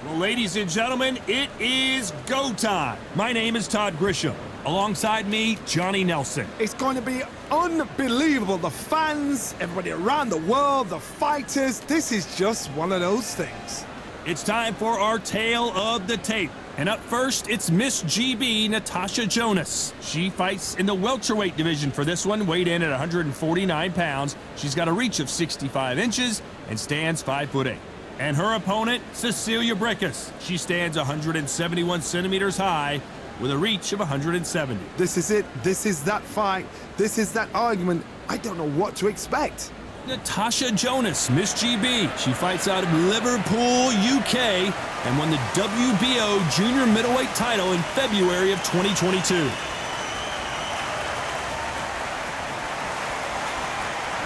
Well, ladies and gentlemen, it is go time. My name is Todd Grisham. Alongside me, Johnny Nelson. It's going to be unbelievable. The fans, everybody around the world, the fighters. This is just one of those things. It's time for our tale of the tape. And up first, it's Miss GB, Natasha Jonas. She fights in the welterweight division for this one, weighed in at 149 pounds. She's got a reach of 65 inches and stands 5'8". And her opponent, Cecilia Braekhus. She stands 171 centimeters high with a reach of 170. This is it. This is that fight. This is that argument. I don't know what to expect. Natasha Jonas, Miss GB. She fights out of Liverpool, UK, and won the WBO junior middleweight title in February of 2022.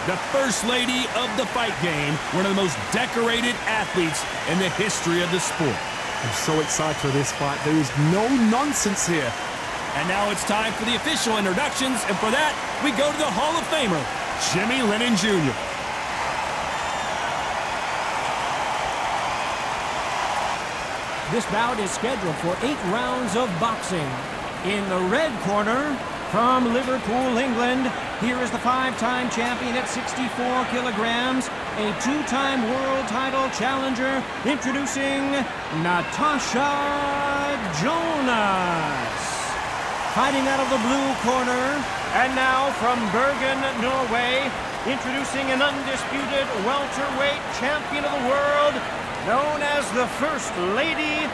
The first lady of the fight game, one of the most decorated athletes in the history of the sport. I'm so excited for this fight. There is no nonsense here. And now it's time for the official introductions, and for that, we go to the Hall of Famer, Jimmy Lennon Jr. This bout is scheduled for 8 rounds of boxing. In the red corner, from Liverpool, England, here is the 5-time champion at 64 kilograms, a 2-time world title challenger, introducing Natasha Jonas. Fighting out of the blue corner, and now from Bergen, Norway, introducing an undisputed welterweight champion of the world, known as the First Lady,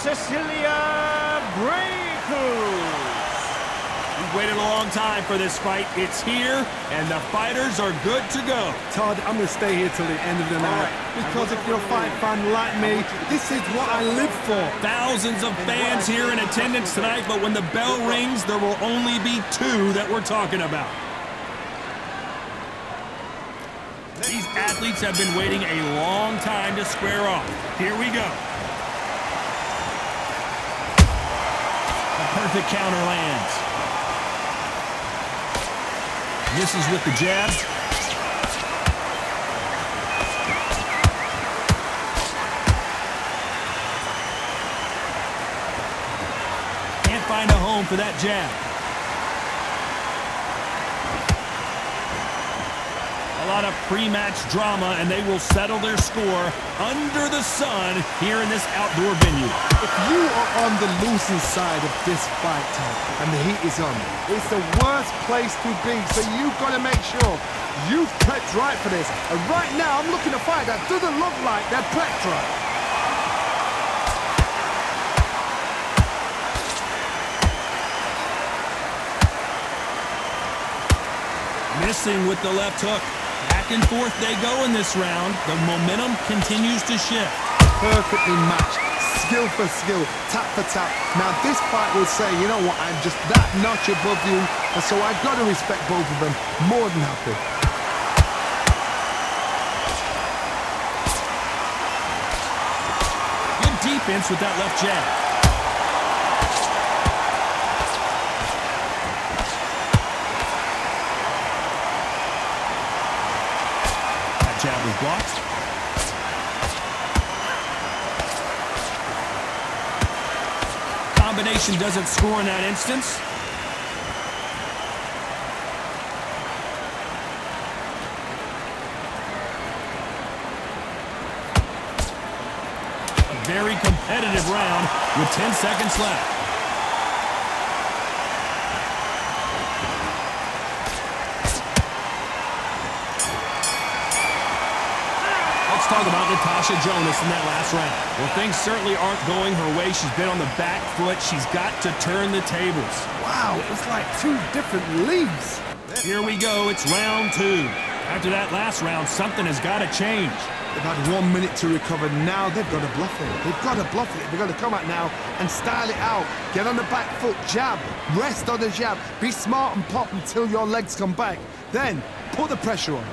Cecilia Braekhus. We've waited a long time for this fight. It's here, and the fighters are good to go. Todd, I'm going to stay here till the end of the night. Because if you're a fight fan like me, this is what I live for. Thousands of fans here in attendance tonight, but when the bell rings, there will only be 2 that we're talking about. These athletes have been waiting a long time to square off. Here we go. A perfect counter lands. Misses with the jab. Can't find a home for that jab. A lot of pre-match drama, and they will settle their score under the sun here in this outdoor venue. If you are on the losing side of this fight, Todd, and the heat is on, it's the worst place to be, so you've got to make sure you've prepped right for this. And right now, I'm looking at a fight that doesn't look like they're prepped right. Missing with the left hook. Back and forth they go in this round. The momentum continues to shift. Perfectly matched. Skill for skill. Tap for tap. Now this fight will say, you know what, I'm just that notch above you. And so I've got to respect both of them. More than happy. Good defense with that left jab. Jab was blocked. Combination doesn't score in that instance. A very competitive round with 10 seconds left. Talk about Natasha Jonas in that last round. Well, things certainly aren't going her way. She's been on the back foot. She's got to turn the tables. Wow, it's like 2 different leagues. Here we go. It's round 2. After that last round, something has got to change. They've had 1 minute to recover. Now they've got to bluff it. They've got to bluff it. They've got to come out now and style it out. Get on the back foot, jab, rest on the jab. Be smart and pop until your legs come back. Then put the pressure on.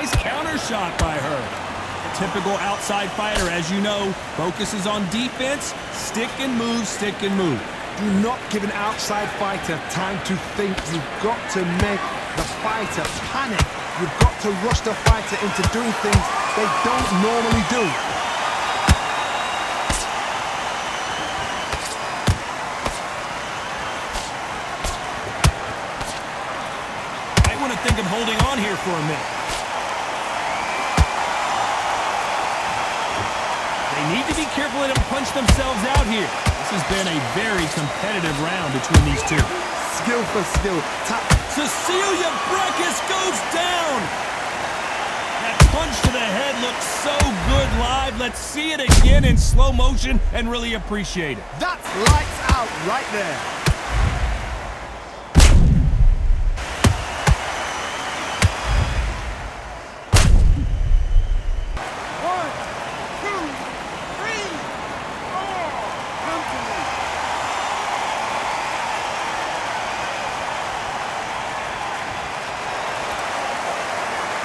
Nice counter shot by her. A typical outside fighter, as you know, focuses on defense, stick and move, stick and move. Do not give an outside fighter time to think. You've got to make the fighter panic. You've got to rush the fighter into doing things they don't normally do. I want to think of holding on here for a minute. They need to be careful they don't punch themselves out here. This has been a very competitive round between these two. Skill for skill. Cecilia Braekhus goes down. That punch to the head looks so good live. Let's see it again in slow motion and really appreciate it. That's lights out right there.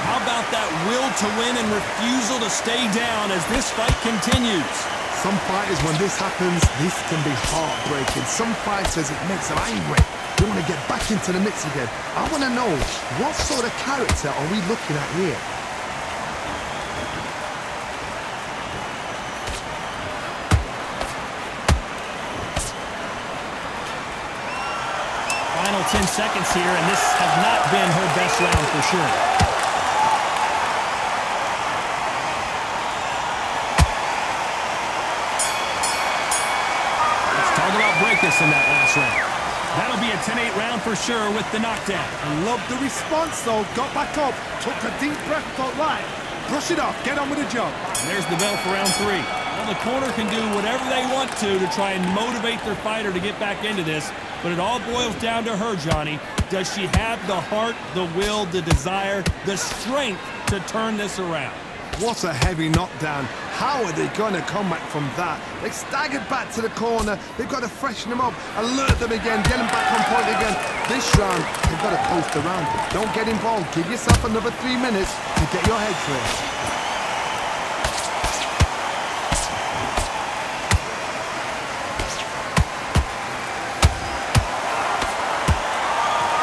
How about that will to win and refusal to stay down as this fight continues? Some fighters, when this happens, this can be heartbreaking. Some fighters, it makes them angry. They want to get back into the mix again. I want to know, what sort of character are we looking at here? Final 10 seconds here, and this has not been her best round for sure. Braekhus in that last round. That'll be a 10-8 round for sure with the knockdown. I love the response though. Got back up, took a deep breath, thought, right, brush it off, get on with the job. And there's the bell for round 3. Well, the corner can do whatever they want to try and motivate their fighter to get back into this, but it all boils down to her, Johnny. Does she have the heart, the will, the desire, the strength to turn this around? What a heavy knockdown. How are they going to come back from that? They staggered back to the corner. They've got to freshen them up, alert them again, get them back on point again. This round, they've got to coast around. Don't get involved. Give yourself another 3 minutes to get your head clear.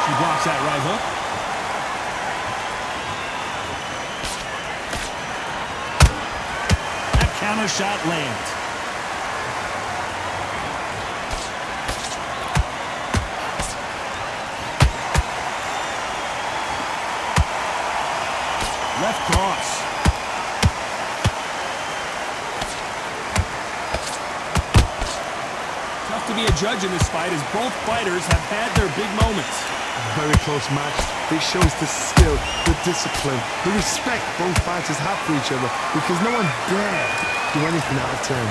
She blocks that right hook. Counter shot lands. Left cross. Tough to be a judge in this fight as both fighters have had their big moments. Very close match. It shows the skill, the discipline, the respect both fighters have for each other because no one dare do anything out of turn.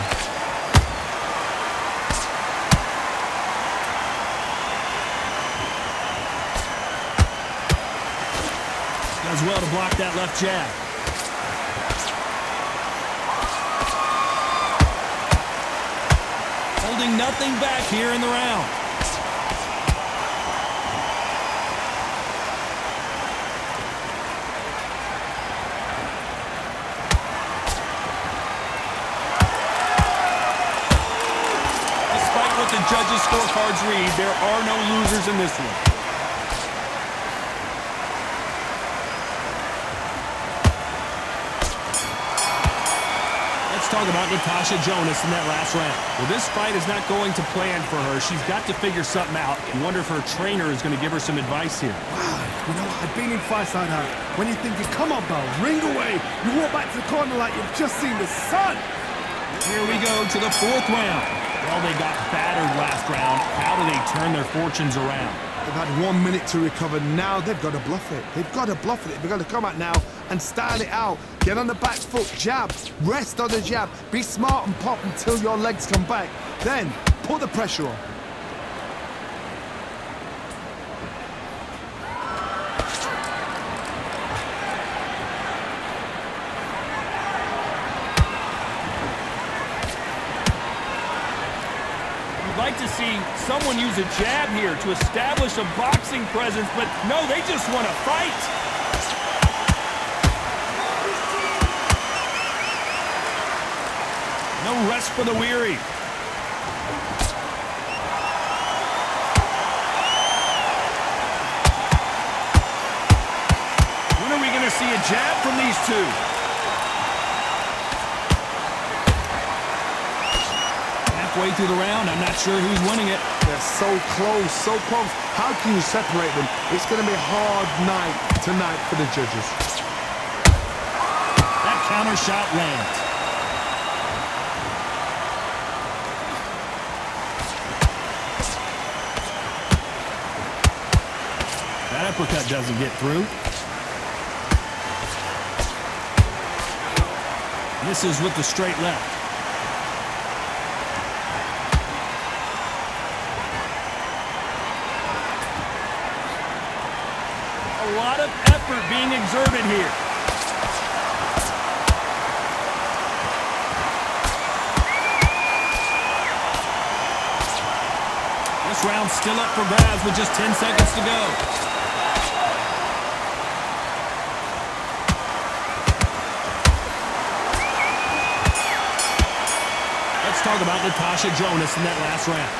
Does well to block that left jab. Holding nothing back here in the round. The judges' scorecards read, there are no losers in this one. Let's talk about Natasha Jonas in that last round. Well, this fight is not going to plan for her. She's got to figure something out. You wonder if her trainer is going to give her some advice here. Wow, you know, I've been in fights like that. When you think, come on, Bell, ring away. You walk back to the corner like you've just seen the sun. Here we go to the 4th round. Well, they got battered last round. How do they turn their fortunes around? They've had 1 minute to recover. Now they've got to bluff it. They've got to bluff it. They've got to come out now and style it out. Get on the back foot, jab, rest on the jab. Be smart and pop until your legs come back. Then put the pressure on. Like to see someone use a jab here to establish a boxing presence, but no, they just want to fight. No rest for the weary. see a jab from these two. Halfway through the round, I'm not sure who's winning it. They're so close, so close. How can you separate them? It's going to be a hard night tonight for the judges. That counter shot lands. That uppercut doesn't get through. Misses with the straight left. A lot of effort being exerted here. This round's still up for grabs with just 10 seconds to go. Let's talk about Natasha Jonas in that last round.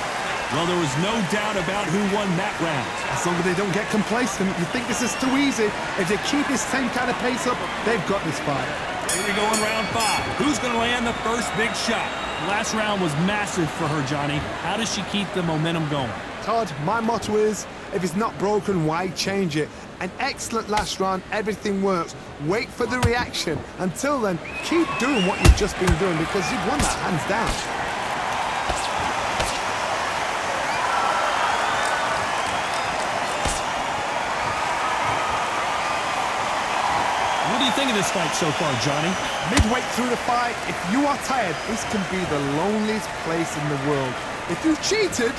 Well, there was no doubt about who won that round. As long as they don't get complacent, you think this is too easy. If they keep this same kind of pace up, they've got this fight. Here we go in round 5. Who's going to land the first big shot? The last round was massive for her, Johnny. How does she keep the momentum going? Todd, my motto is, if it's not broken, why change it? An excellent last round, everything works. Wait for the reaction. Until then, keep doing what you've just been doing because you've won that hands down. What do you think of this fight so far, Johnny? Midway through the fight, if you are tired, this can be the loneliest place in the world. If you cheated,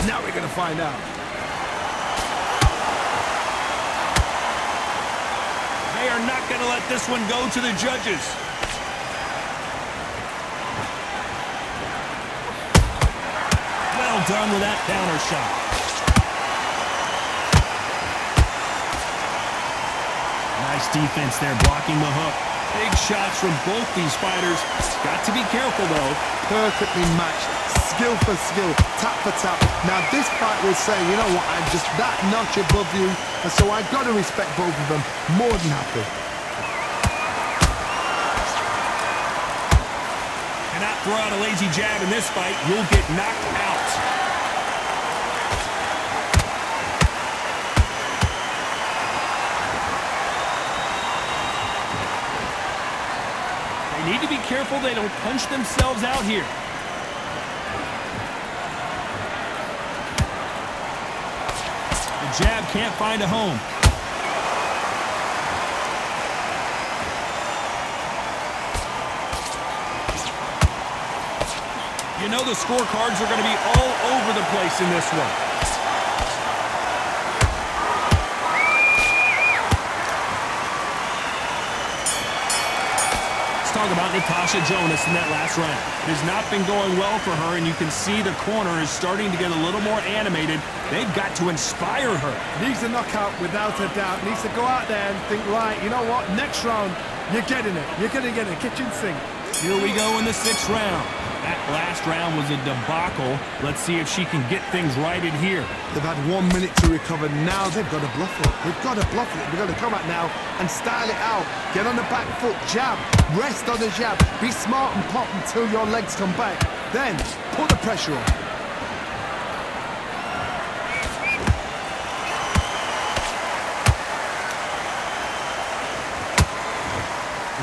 now we're going to find out. They are not going to let this one go to the judges. Well done with that counter shot. Nice defense there, blocking the hook. Big shots from both these fighters. Got to be careful, though. Perfectly matched, skill for skill, tap for tap. Now this fight will say, you know what, I'm just that notch above you, and so I've got to respect both of them. More than happy. Cannot throw out a lazy jab in this fight. You'll get knocked out. They need to be careful they don't punch themselves out here. The jab can't find a home. You know the scorecards are going to be all over the place in this one. Let's talk about Natasha Jonas in that last round. It has not been going well for her, and you can see the corner is starting to get a little more animated. They've got to inspire her. Needs a knockout without a doubt. Needs to go out there and think, right, you know what, next round, you're getting it. You're going to get it. Kitchen sink. Here we go in the 6th round. That last round was a debacle. Let's see if she can get things righted here. They've had 1 minute to recover. Now they've got to bluff it. They've got to bluff it. They've got to come out now and style it out. Get on the back foot, jab, rest on the jab. Be smart and pop until your legs come back. Then put the pressure on.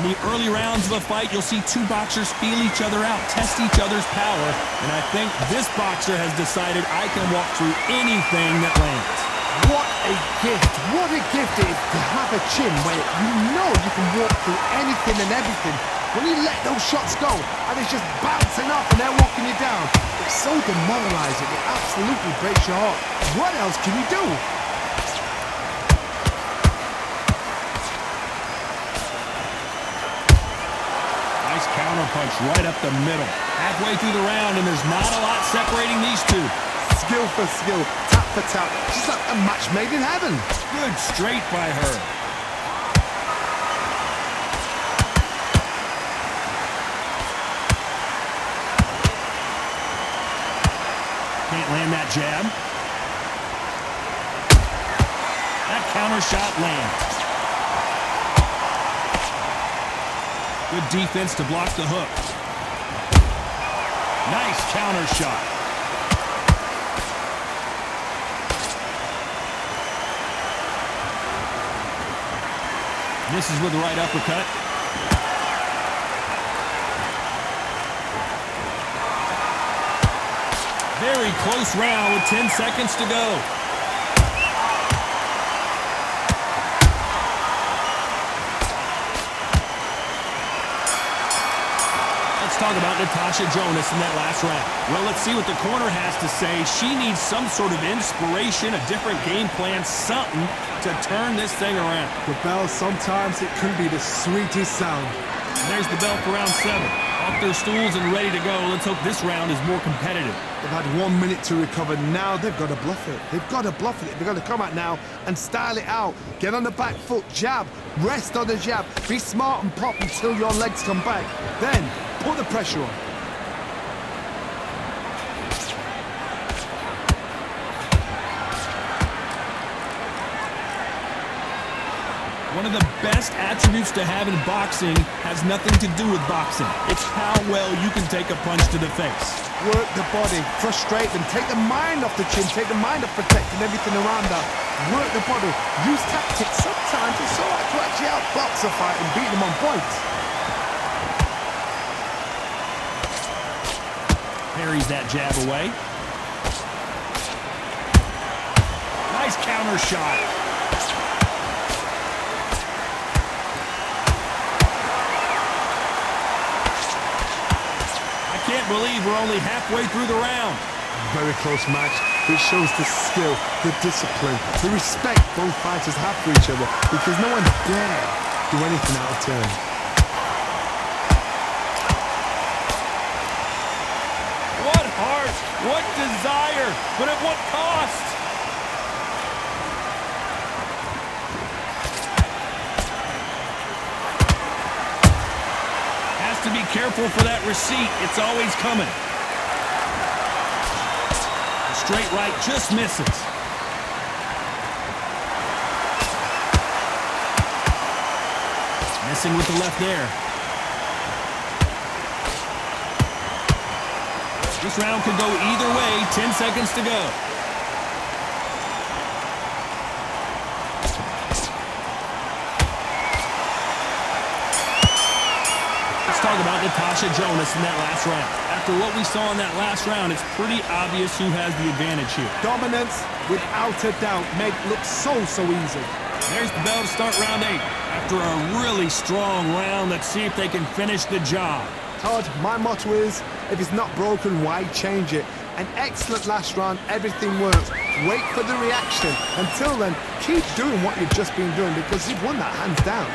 In the early rounds of a fight, you'll see two boxers feel each other out, test each other's power, and I think this boxer has decided I can walk through anything that lands. What a gift. What a gift it is to have a chin where you know you can walk through anything and everything. When you let those shots go and it's just bouncing off and they're walking you down, it's so demoralizing. It absolutely breaks your heart. What else can you do? Counter punch right up the middle. Halfway through the round, and there's not a lot separating these two. Skill for skill, tap for tap. She's like a match made in heaven. Good straight by her. Can't land that jab. That counter shot lands. Good defense to block the hook. Nice counter shot. Misses with the right uppercut. Very close round with 10 seconds to go. Let's talk about Natasha Jonas in that last round. Well, let's see what the corner has to say. She needs some sort of inspiration, a different game plan, something to turn this thing around. The bell, sometimes it can be the sweetest sound. And there's the bell for round 7. Off their stools and ready to go. Let's hope this round is more competitive. They've had 1 minute to recover. Now they've got to bluff it. They've got to bluff it. They've got to come out now and style it out. Get on the back foot, jab, rest on the jab. Be smart and pop until your legs come back. Then put the pressure on. One of the best attributes to have in boxing has nothing to do with boxing. It's how well you can take a punch to the face. Work the body, frustrate them, take the mind off the chin, take the mind off protecting everything around her. Work the body, use tactics. Sometimes it's all right to actually outbox a fight and beat them on points. Parries that jab away. Nice counter shot. I can't believe we're only halfway through the round. Very close match. It shows the skill, the discipline, the respect both fighters have for each other, because no one dare do anything out of turn. What heart, what desire, but at what cost? Has to be careful for that receipt. It's always coming. The straight right just misses. Missing with the left there. This round could go either way. 10 seconds to go. Let's talk about Natasha Jonas in that last round. After what we saw in that last round, it's pretty obvious who has the advantage here. Dominance, without a doubt, made it look so easy. There's the bell to start round 8. After a really strong round, let's see if they can finish the job. Todd, my motto is, if it's not broken, why change it? An excellent last round, everything works. Wait for the reaction. Until then, keep doing what you've just been doing, because you've won that hands down.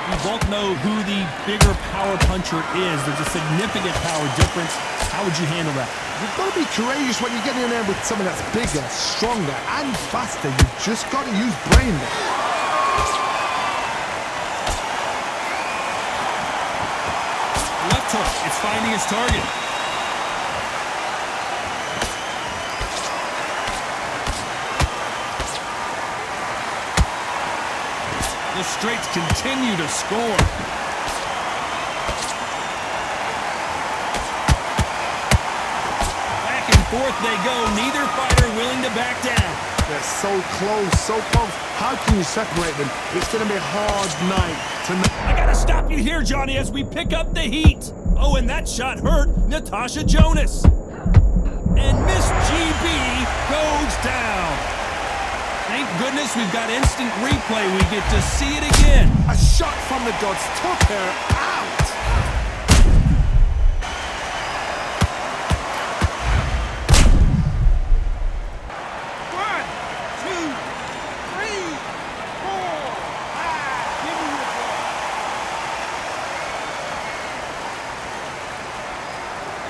We both know who the bigger power puncher is. There's a significant power difference. How would you handle that? You've got to be courageous when you get in there with someone that's bigger, stronger, and faster. You've just got to use brain there. Left hook. It's finding its target. The straights continue to score. Back and forth they go. Neither fighter willing to back down. They're so close, so close. How can you separate them? It's going to be a hard night tonight. I gotta stop you here, Johnny, as we pick up the heat. Oh, and that shot hurt Natasha Jonas. And Miss GB goes down. Thank goodness we've got instant replay. We get to see it again. A shot from the gods took her out.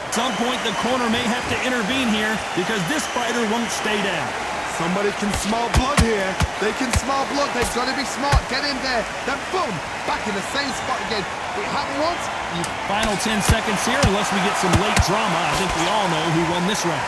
At some point, the corner may have to intervene here because this fighter won't stay down. Somebody can smell blood here. They can smell blood. They've got to be smart. Get in there. Then boom, back in the same spot again. It happened once. Final 10 seconds here, unless we get some late drama. I think we all know who won this round.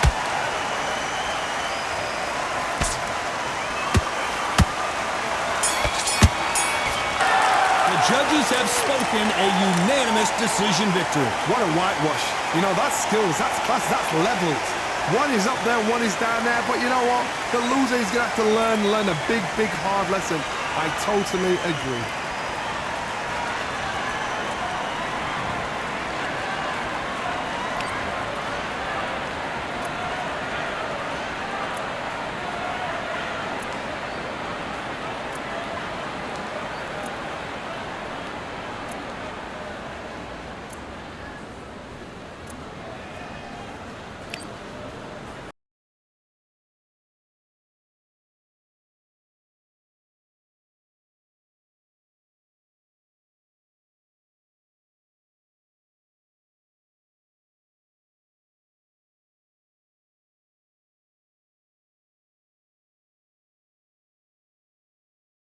judges have spoken a unanimous decision victory. What a whitewash. You know, that's skills, that's class, that's levels. One is up there, one is down there, but you know what? The loser is going to have to learn a big, hard lesson. I totally agree.